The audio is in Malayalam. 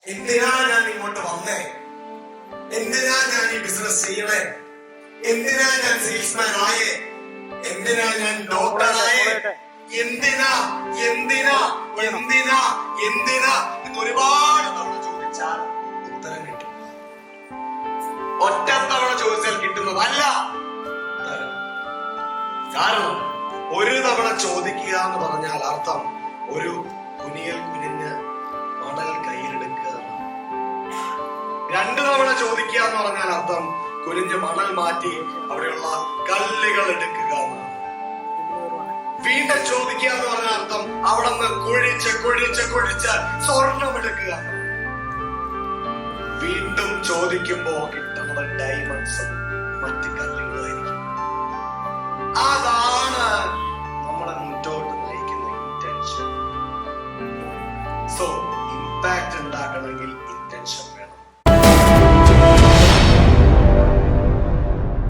എന്തിനാ ഞാൻ ഇങ്ങോട്ട് വന്നേ? എന്തിനാ ഞാൻ ഈ ബിസിനസ് ചെയ്യണേ? എന്തിനാ ഞാൻ സെയിൽസ്മാൻ ആയേ? എന്തിനാ ഞാൻ ഡോക്ടറായേ? എന്തിനാ എന്തിനാ എന്തിനാ എന്തിനാ എന്ന് ഒരുപാട് തവണ ചോദിച്ചാൽ ഉത്തരം കിട്ടും. ഒറ്റ തവണ ചോദിച്ചാൽ കിട്ടുന്നതല്ല ഉത്തരം. കാരണം ഒരു തവണ ചോദിക്കുക എന്ന് പറഞ്ഞാൽ അർത്ഥം ഒരു കുനിയൽ കുനിഞ്ഞ് മണൽ കയ്യിലെടുക്കുക. രണ്ടു തവണ ചോദിക്കുക എന്ന് പറഞ്ഞാൽ അർത്ഥം കുനിഞ്ഞ് മണൽ മാറ്റി അവിടെയുള്ള കല്ലുകൾ എടുക്കുക എന്നാണ്. വീണ്ടും ചോദിക്കുക എന്ന് പറഞ്ഞ അർത്ഥം അവിടെ നിന്ന് കുഴിച്ച് കുഴിച്ച് കുഴിച്ച് സ്വർണം എടുക്കുക. വീണ്ടും ചോദിക്കുമ്പോ കിട്ടുന്നത് ഡയമണ്ട്സും മറ്റ് കല്ലുകളായിരിക്കും. അതാണ് നമ്മളെ മുന്നോട്ട് നയിക്കുന്ന ഇന്റൻഷൻ. സോ ഇമ്പാക്ട് ഉണ്ടാക്കണമെങ്കിൽ